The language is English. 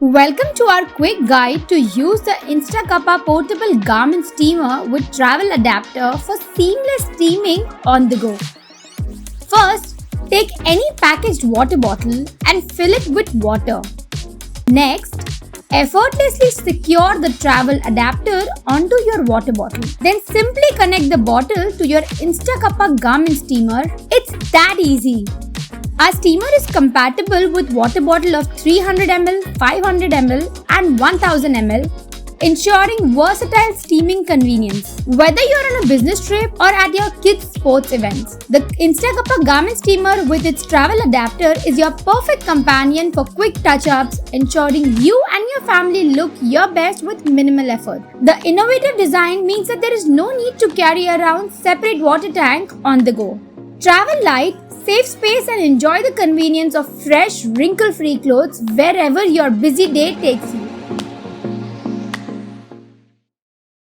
Welcome to our quick guide to use the InstaCuppa Portable Garment Steamer with Travel Adapter for seamless steaming on the go. First, take any packaged water bottle and fill it with water. Next, effortlessly secure the travel adapter onto your water bottle. Then simply connect the bottle to your InstaCuppa Garment Steamer. It's that easy. Our steamer is compatible with water bottle of 300 ml, 500 ml and 1000 ml, ensuring versatile steaming convenience. Whether you're on a business trip or at your kids' sports events, the InstaCuppa Garment Steamer with its travel adapter is your perfect companion for quick touch-ups, ensuring you and your family look your best with minimal effort. The innovative design means that there is no need to carry around separate water tank on the go. Travel light, save space and enjoy the convenience of fresh, wrinkle-free clothes wherever your busy day takes you.